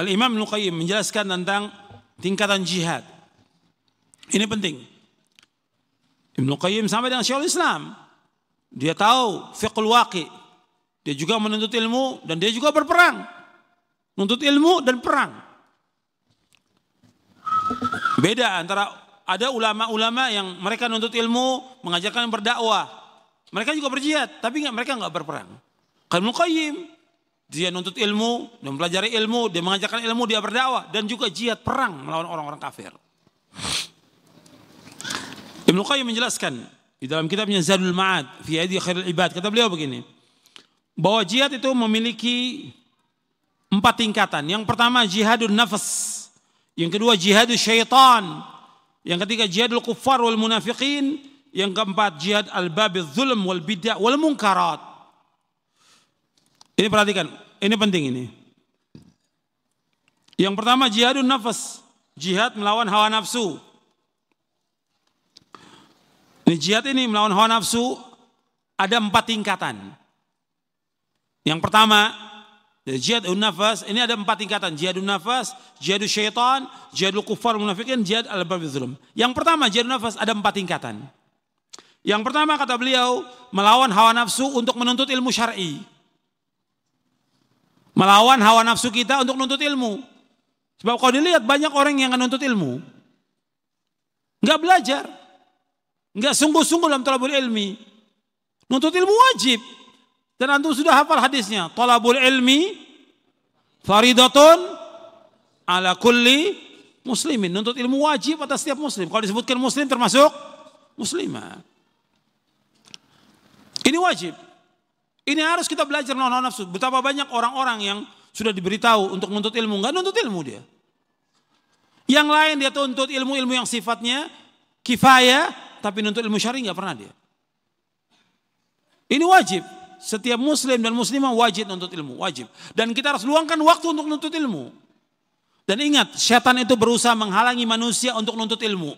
Al-Imam Ibnu Qayyim menjelaskan tentang tingkatan jihad. Ini penting. Ibnu Qayyim sama dengan Syekhul Islam. Dia tahu fiqhul waqi. Dia juga menuntut ilmu dan dia juga berperang. Menuntut ilmu dan perang. Beda antara ada ulama-ulama yang mereka menuntut ilmu, mengajarkan berdakwah. Mereka juga berjihad, tapi mereka enggak berperang. Ibnu Qayyim dia nuntut ilmu, dia mempelajari ilmu, dia mengajarkan ilmu, dia berdakwah dan juga jihad perang melawan orang-orang kafir. Ibnu Qayyim menjelaskan di dalam kitabnya Zadul Ma'ad fi Hadi Khairul Ibad, kata beliau begini, bahwa jihad itu memiliki 4 tingkatan. Yang pertama jihadun nafas, yang kedua jihadus syaitan, yang ketiga jihadul kuffar wal munafiqin, yang keempat jihad al-babil zulm wal bid'ah wal munkarat. Ini perhatikan, ini penting ini. Yang pertama jihadun nafas, jihad melawan hawa nafsu. Ini jihad ini melawan hawa nafsu ada 4 tingkatan. Yang pertama jihadun nafas, ini ada 4 tingkatan. Jihadun nafas, jihadus syaitan, jihadul kuffar munafikin, jihad al-babil zulm. Yang pertama jihadun nafas ada 4 tingkatan. Yang pertama kata beliau melawan hawa nafsu untuk menuntut ilmu syar'i. Melawan hawa nafsu kita untuk menuntut ilmu. Sebab kalau dilihat banyak orang yang menuntut ilmu, nggak belajar, nggak sungguh-sungguh dalam talabul ilmi. Nuntut ilmu wajib. Dan antum sudah hafal hadisnya, talabul ilmi faridatun ala kulli muslimin. Nuntut ilmu wajib atas setiap muslim. Kalau disebutkan muslim termasuk muslimah. Ini wajib. Ini harus kita belajar melawan nafsu. Betapa banyak orang-orang yang sudah diberitahu untuk menuntut ilmu, nggak nuntut ilmu dia. Yang lain dia tuntut ilmu-ilmu yang sifatnya kifayah, tapi nuntut ilmu syar'i nggak pernah dia. Ini wajib. Setiap muslim dan muslimah wajib nuntut ilmu, wajib. Dan kita harus luangkan waktu untuk nuntut ilmu. Dan ingat, setan itu berusaha menghalangi manusia untuk nuntut ilmu.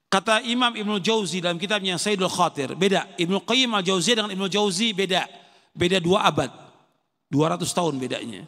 Kata Imam Ibnu Jauzi dalam kitabnya Sayyidul Khatir, beda. Ibnu Qayyim al-Jauziyah dengan Ibnu Jauzi beda. Beda 2 abad. 200 tahun bedanya.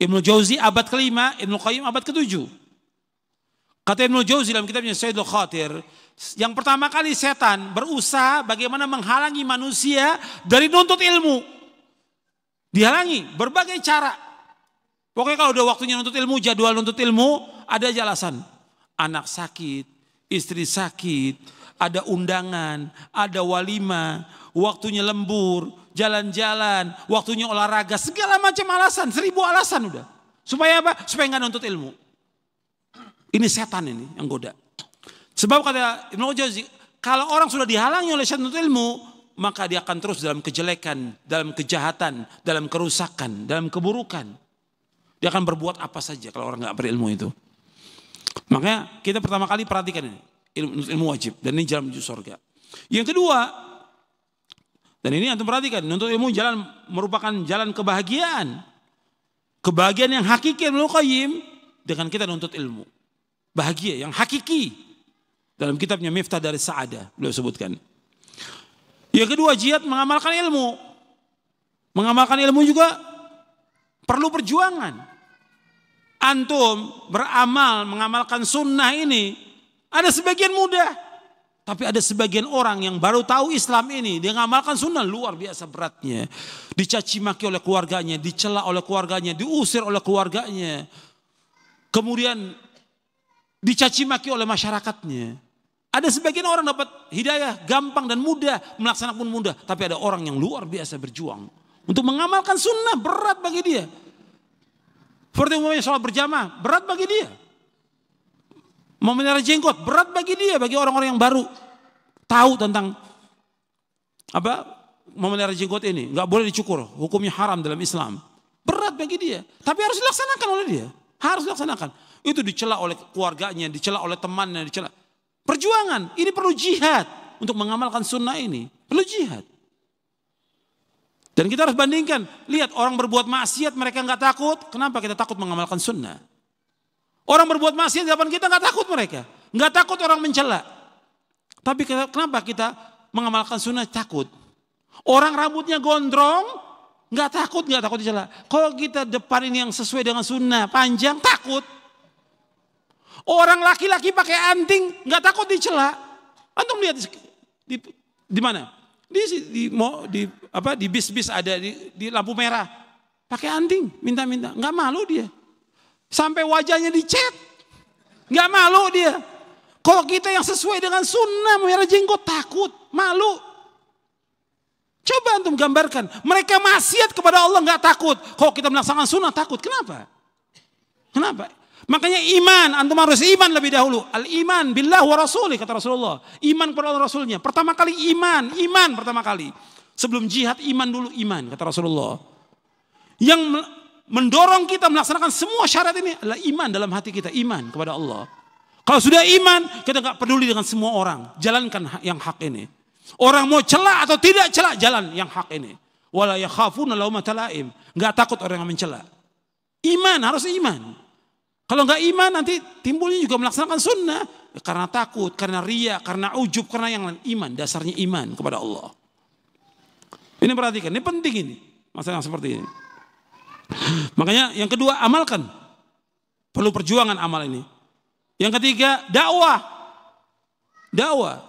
Ibnu Jauzi abad ke-5, Ibnu Qayyim abad ke-7. Kata Ibnu Jauzi dalam kitabnya Sayyidul Khatir, yang pertama kali setan berusaha bagaimana menghalangi manusia dari nuntut ilmu. Dihalangi berbagai cara. Pokoknya kalau udah waktunya nuntut ilmu, jadwal nuntut ilmu, ada aja alasan. Anak sakit, istri sakit, ada undangan, ada walimah, waktunya lembur, jalan-jalan, waktunya olahraga, segala macam alasan, 1000 alasan udah. Supaya apa? Supaya nggak nuntut ilmu. Ini setan ini yang goda. Sebab kata Ibnu Jauzi, kalau orang sudah dihalangi oleh setan nuntut ilmu, maka dia akan terus dalam kejelekan, dalam kejahatan, dalam kerusakan, dalam keburukan. Dia akan berbuat apa saja kalau orang nggak berilmu itu. Makanya kita pertama kali perhatikan ini, ilmu wajib, dan ini jalan menuju surga. Yang kedua, dan ini antum perhatikan, nuntut ilmu jalan merupakan jalan kebahagiaan. Kebahagiaan yang hakiki Ibnu Qayyim dengan kita nuntut ilmu. Bahagia yang hakiki. Dalam kitabnya Miftah dari Sa'adah beliau sebutkan. Yang kedua, jihad mengamalkan ilmu. Mengamalkan ilmu juga perlu perjuangan. Antum beramal, mengamalkan sunnah ini, ada sebagian mudah. Tapi ada sebagian orang yang baru tahu Islam ini, dia mengamalkan sunnah luar biasa beratnya. Dicaci maki oleh keluarganya, dicela oleh keluarganya, diusir oleh keluarganya. Kemudian dicaci maki oleh masyarakatnya. Ada sebagian orang dapat hidayah gampang dan mudah, melaksanakan pun mudah. Tapi ada orang yang luar biasa berjuang untuk mengamalkan sunnah, berat bagi dia. Seperti umumnya sholat berjamaah, berat bagi dia. Memelihara jenggot, berat bagi dia, bagi orang-orang yang baru tahu tentang apa memelihara jenggot ini. Nggak boleh dicukur, hukumnya haram dalam Islam. Berat bagi dia, tapi harus dilaksanakan oleh dia. Harus dilaksanakan. Itu dicela oleh keluarganya, dicela oleh temannya, dicela. Perjuangan, ini perlu jihad untuk mengamalkan sunnah ini. Perlu jihad. Dan kita harus bandingkan, lihat orang berbuat maksiat mereka nggak takut, kenapa kita takut mengamalkan sunnah? Orang berbuat maksiat di depan kita nggak takut mereka, nggak takut orang mencela. Tapi kenapa kita mengamalkan sunnah takut? Orang rambutnya gondrong, Nggak takut dicela. Kalau kita depan ini yang sesuai dengan sunnah, panjang, takut. Orang laki-laki pakai anting, nggak takut dicela. Antum lihat di mana? Di bis-bis ada di lampu merah. Pakai anting, minta-minta. Nggak malu dia. Sampai wajahnya dicet. Nggak malu dia. Kalau kita yang sesuai dengan sunnah, merah jenggot, takut, malu. Coba antum gambarkan, mereka maksiat kepada Allah nggak takut. Kalau kita melaksanakan sunnah takut, kenapa? Makanya iman, antum harus iman lebih dahulu. Al-iman billah wa rasulih, kata Rasulullah. Iman kepada Allah Rasulnya. Pertama kali iman pertama kali. Sebelum jihad, iman dulu, iman, kata Rasulullah. Yang mendorong kita melaksanakan semua syarat ini adalah iman dalam hati kita, iman kepada Allah. Kalau sudah iman, kita nggak peduli dengan semua orang. Jalankan yang hak ini. Orang mau celak atau tidak celak, jalan yang hak ini. Wala yakhafuna laumata laim. Nggak takut orang yang mencela. Iman, harus iman. Kalau nggak iman nanti timbulnya juga melaksanakan sunnah. Karena takut, karena riya, karena ujub, karena yang lain. Iman, dasarnya iman kepada Allah. Ini perhatikan, ini penting ini. Masalah yang seperti ini. Makanya yang kedua, amalkan. Perlu perjuangan amal ini. Yang ketiga, dakwah.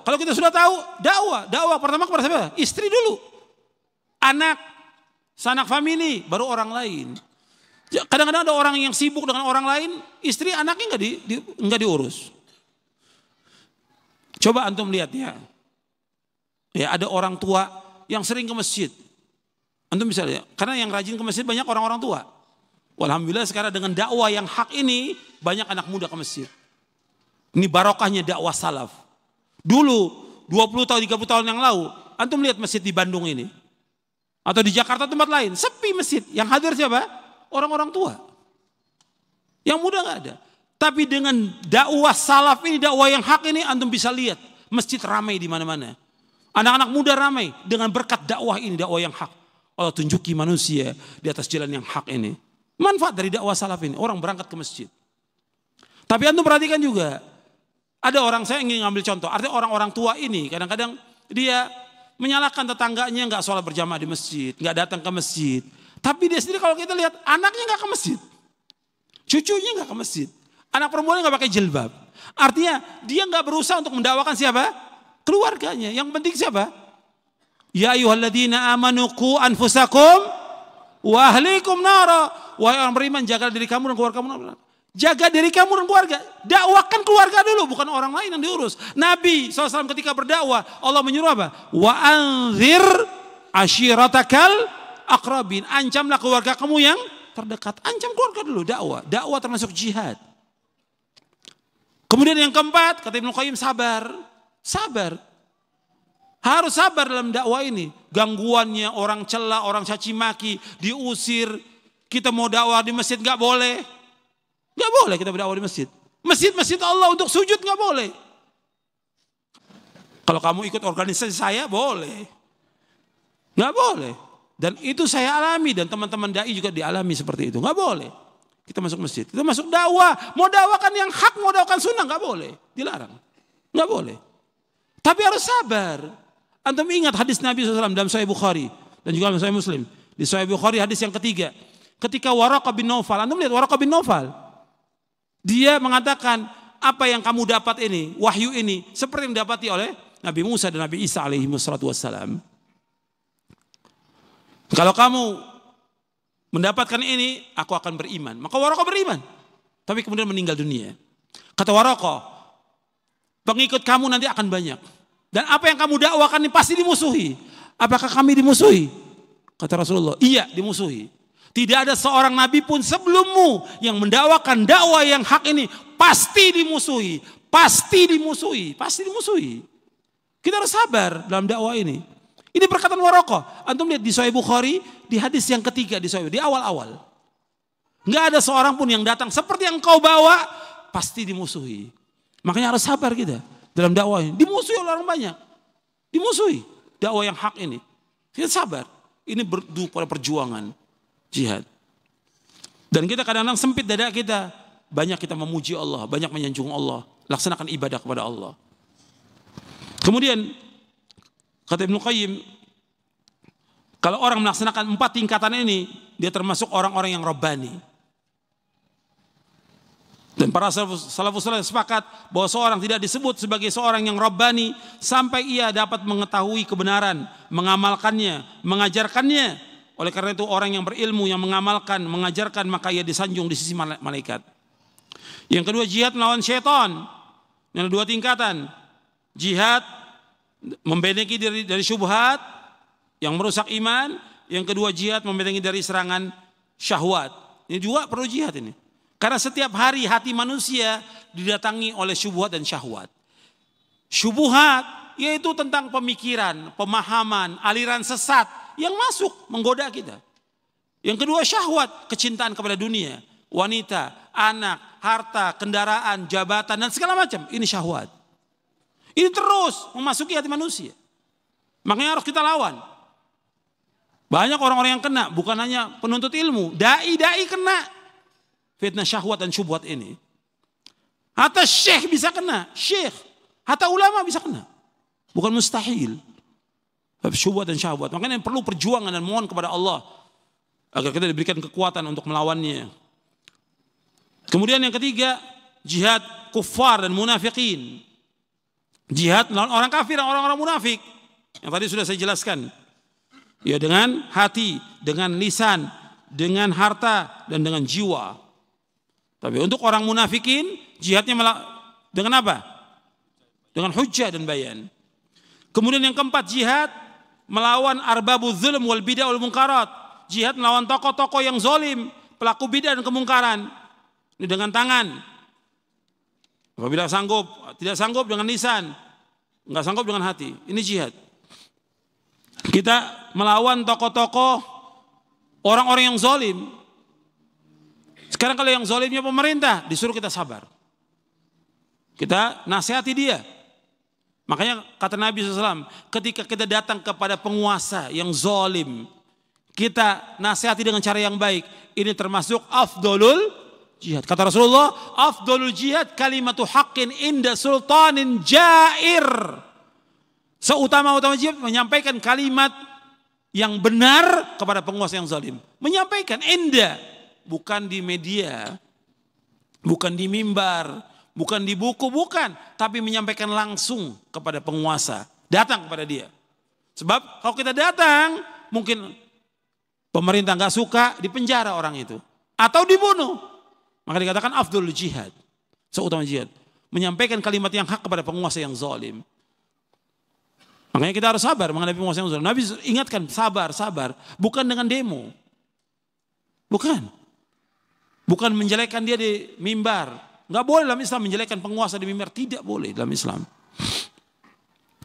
Kalau kita sudah tahu, dakwah pertama kepada siapa? Istri dulu. Anak, sanak famili, baru orang lain. Kadang-kadang ada orang yang sibuk dengan orang lain, istri anaknya nggak diurus. Coba antum lihat ya. Ya, ada orang tua yang sering ke masjid. Antum bisa lihat, karena yang rajin ke masjid banyak orang-orang tua. Alhamdulillah sekarang dengan dakwah yang hak ini, banyak anak muda ke masjid. Ini barokahnya dakwah salaf. Dulu 20 tahun 30 tahun yang lalu, antum lihat masjid di Bandung ini atau di Jakarta tempat lain, sepi masjid. Yang hadir siapa? Orang-orang tua. Yang muda nggak ada. Tapi dengan dakwah salaf ini, dakwah yang hak ini, antum bisa lihat masjid ramai di mana-mana. Anak-anak muda ramai dengan berkat dakwah ini, dakwah yang hak. Allah tunjuki manusia di atas jalan yang hak ini. Manfaat dari dakwah salaf ini, orang berangkat ke masjid. Tapi antum perhatikan juga, ada orang, saya ingin ngambil contoh, artinya orang-orang tua ini kadang-kadang dia menyalahkan tetangganya nggak sholat berjamaah di masjid, nggak datang ke masjid. Tapi dia sendiri kalau kita lihat, anaknya nggak ke masjid, cucunya nggak ke masjid, anak perempuannya nggak pakai jilbab. Artinya dia nggak berusaha untuk mendakwakan siapa? Keluarganya. Yang penting siapa? Ya ayyuhalladzina amanu qu anfusakum wa ahlikum nara. Wahai orang beriman, jaga diri kamu dan keluarga kamu. Jaga diri kamu dan keluarga. Dakwakan keluarga dulu, bukan orang lain yang diurus. Nabi SAW ketika berdakwah, Allah menyuruh apa? Wa anzir ashiratakal aqrabin. Ancamlah keluarga kamu yang terdekat. Ancam keluarga dulu, dakwah. Dakwah termasuk jihad. Kemudian yang keempat, kata Ibnu Qayyim, sabar. Sabar. Harus sabar dalam dakwah ini. Gangguannya, orang cela, orang caci maki, diusir. Kita mau dakwah di masjid nggak boleh. Nggak boleh kita berdakwah di masjid. Masjid Allah untuk sujud nggak boleh. Kalau kamu ikut organisasi saya boleh. Nggak boleh. Dan itu saya alami dan teman-teman dai juga dialami seperti itu. Nggak boleh. Kita masuk masjid. Kita masuk dakwah. Mau dakwakan yang hak, mau dakwakan sunnah nggak boleh. Dilarang. Nggak boleh. Tapi harus sabar. Antum ingat hadis Nabi SAW dalam Sahih Bukhari dan juga dalam Sahih Muslim. Di Sahih Bukhari hadis yang ketiga. Ketika Waraqah bin Naufal, antum lihat Waraqah bin Naufal. Dia mengatakan, apa yang kamu dapat ini, wahyu ini, seperti yang didapati oleh Nabi Musa dan Nabi Isa alaihi wassalam. Kalau kamu mendapatkan ini, aku akan beriman. Maka Waraqah beriman. Tapi kemudian meninggal dunia. Kata Waraqah, pengikut kamu nanti akan banyak. Dan apa yang kamu dakwakan ini pasti dimusuhi. Apakah kami dimusuhi? Kata Rasulullah, iya dimusuhi. Tidak ada seorang nabi pun sebelummu yang mendakwakan dakwah yang hak ini pasti dimusuhi, pasti dimusuhi, pasti dimusuhi. Kita harus sabar dalam dakwah ini. Ini perkataan Waraqah. Antum lihat di Sahih Bukhari di hadis yang ketiga di Sahih, di awal-awal. Enggak ada seorang pun yang datang seperti yang kau bawa pasti dimusuhi. Makanya harus sabar kita dalam dakwah ini. Dimusuhi oleh orang banyak. Dimusuhi dakwah yang hak ini. Kita sabar. Ini berdu pada perjuangan jihad. Dan kita kadang-kadang sempit dada kita. Banyak kita memuji Allah, banyak menyanjung Allah. Laksanakan ibadah kepada Allah. Kemudian kata Ibnu Qayyim, Kalau orang melaksanakan 4 tingkatan ini, dia termasuk orang-orang yang Rabbani. Dan para salafus saleh sepakat bahwa seorang tidak disebut sebagai seorang yang Rabbani sampai ia dapat mengetahui kebenaran, mengamalkannya, mengajarkannya. Oleh karena itu orang yang berilmu, yang mengamalkan, mengajarkan, maka ia disanjung di sisi malaikat. Yang kedua, jihad melawan syaitan. Yang 2 tingkatan. Jihad membentengi diri dari syubhat yang merusak iman. Yang kedua, jihad membentengi dari serangan syahwat. Ini juga perlu jihad ini. Karena setiap hari hati manusia didatangi oleh syubhat dan syahwat. Syubhat yaitu tentang pemikiran, pemahaman, aliran sesat yang masuk menggoda kita. Yang kedua, syahwat, kecintaan kepada dunia, wanita, anak, harta, kendaraan, jabatan dan segala macam. Ini syahwat. Ini terus memasuki hati manusia. Makanya harus kita lawan. Banyak orang-orang yang kena, bukan hanya penuntut ilmu, dai-dai kena fitnah syahwat dan syubhat ini. Hatta syekh bisa kena, syekh. Hatta ulama bisa kena. Bukan mustahil. Syubhat dan syahwat. Makanya perlu perjuangan dan mohon kepada Allah agar kita diberikan kekuatan untuk melawannya. Kemudian yang ketiga, jihad kuffar dan munafikin. Jihad melawan orang kafir dan orang-orang munafik. Yang tadi sudah saya jelaskan. Ya, dengan hati, dengan lisan, dengan harta dan dengan jiwa. Tapi untuk orang munafikin, jihadnya dengan apa? Dengan hujjah dan bayan. Kemudian yang keempat, jihad melawan arbabuz zulm wal bid'ah wal munkarat. Jihad melawan tokoh-tokoh yang zalim, pelaku bid'ah dan kemungkaran. Ini dengan tangan. Apabila sanggup, tidak sanggup dengan lisan, enggak sanggup dengan hati. Ini jihad. Kita melawan tokoh-tokoh orang-orang yang zalim. Sekarang kalau yang zalimnya pemerintah, disuruh kita sabar. Kita nasihati dia. Makanya kata Nabi SAW, ketika kita datang kepada penguasa yang zalim, kita nasihati dengan cara yang baik. Ini termasuk afdolul jihad. Kata Rasulullah, afdolul jihad kalimatu haqqin inda sultanin jair. Seutama-utama jihad menyampaikan kalimat yang benar kepada penguasa yang zalim. Menyampaikan inda. Bukan di media, bukan di mimbar, bukan di buku, bukan. Tapi menyampaikan langsung kepada penguasa. Datang kepada dia. Sebab kalau kita datang, mungkin pemerintah nggak suka, dipenjara orang itu. Atau dibunuh. Maka dikatakan afdol jihad. Seutama jihad. Menyampaikan kalimat yang hak kepada penguasa yang zalim. Makanya kita harus sabar menghadapi penguasa yang zalim. Nabi ingatkan, sabar, sabar. Bukan dengan demo. Bukan. Bukan menjelekkan dia di mimbar. Enggak boleh dalam Islam menjelekkan penguasa di mimbar. Tidak boleh dalam Islam.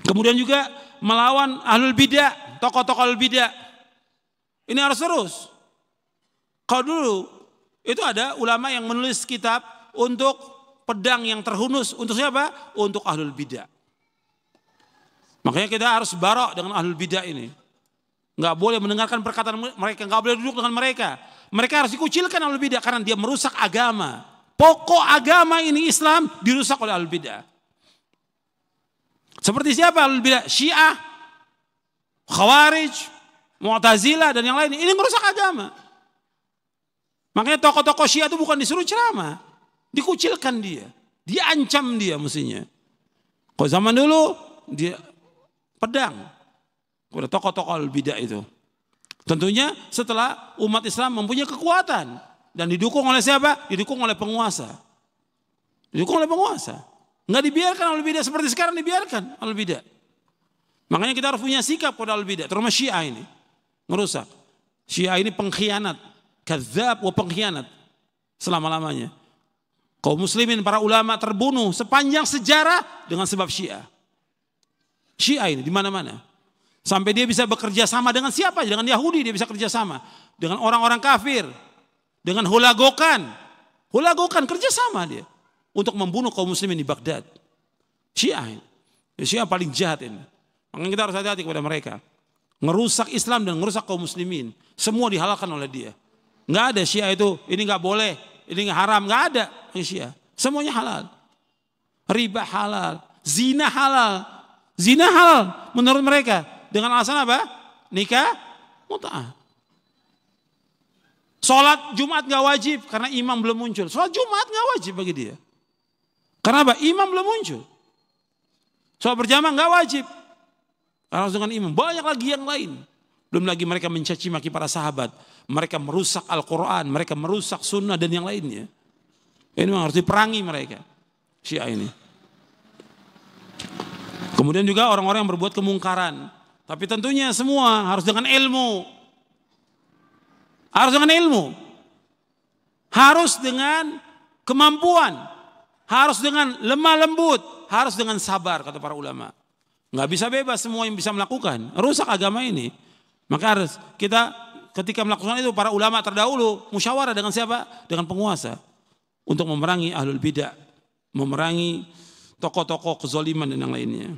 Kemudian juga melawan ahlul bidah. Tokoh-tokoh ahlul bidah. Ini harus terus. Kalau dulu itu ada ulama yang menulis kitab untuk pedang yang terhunus. Untuk siapa? Untuk ahlul bidah. Makanya kita harus barok dengan ahlul bidah ini. Enggak boleh mendengarkan perkataan mereka. Enggak boleh duduk dengan mereka. Mereka harus dikucilkan oleh bidah karena dia merusak agama. Pokok agama ini Islam dirusak oleh ahlul bidah. Seperti siapa ahlul bidah? Syiah, Khawarij, Mu'tazilah dan yang lain. Ini merusak agama. Makanya tokoh-tokoh Syiah itu bukan disuruh ceramah, dikucilkan dia, diancam dia mestinya. Kalau zaman dulu dia pedang kepada tokoh-tokoh ahlul bidah itu. Tentunya setelah umat Islam mempunyai kekuatan dan didukung oleh siapa? Didukung oleh penguasa. Didukung oleh penguasa. Enggak dibiarkan ahlul bidah seperti sekarang dibiarkan ahlul bidah. Makanya kita harus punya sikap pada ahlul bidah, terutama Syiah ini. Merusak. Syiah ini pengkhianat, kadzab wa pengkhianat selama-lamanya. Kaum muslimin para ulama terbunuh sepanjang sejarah dengan sebab Syiah. Syiah ini di mana-mana. Sampai dia bisa bekerja sama dengan siapa? Dengan Yahudi dia bisa kerja sama. Dengan orang-orang kafir. Dengan hulagokan. Hulagokan kerja sama dia. Untuk membunuh kaum muslimin di Baghdad. Syiah ini. Syiah paling jahat ini. Makanya kita harus hati-hati kepada mereka. Ngerusak Islam dan ngerusak kaum muslimin. Semua dihalalkan oleh dia. Nggak ada Syiah itu. Ini nggak boleh. Ini nggak haram. Nggak ada Syiah. Semuanya halal. Riba halal. Zina halal. Zina halal menurut mereka. Dengan alasan apa? Nikah Mut'ah. Sholat Jumat gak wajib karena imam belum muncul. Sholat Jumat gak wajib bagi dia. Karena apa? Imam belum muncul. Sholat berjamaah gak wajib. Harus dengan imam. Banyak lagi yang lain. Belum lagi mereka mencaci maki para sahabat. Mereka merusak Al-Quran. Mereka merusak sunnah dan yang lainnya. Ini memang harus diperangi mereka. Syiah ini. Kemudian juga orang-orang yang berbuat kemungkaran. Tapi tentunya semua harus dengan ilmu. Harus dengan ilmu. Harus dengan kemampuan. Harus dengan lemah lembut. Harus dengan sabar kata para ulama. Nggak bisa bebas semua yang bisa melakukan. Rusak agama ini. Maka harus kita ketika melakukan itu para ulama terdahulu musyawarah dengan siapa? Dengan penguasa. Untuk memerangi ahlul bidah. Memerangi tokoh-tokoh kezaliman dan yang lainnya.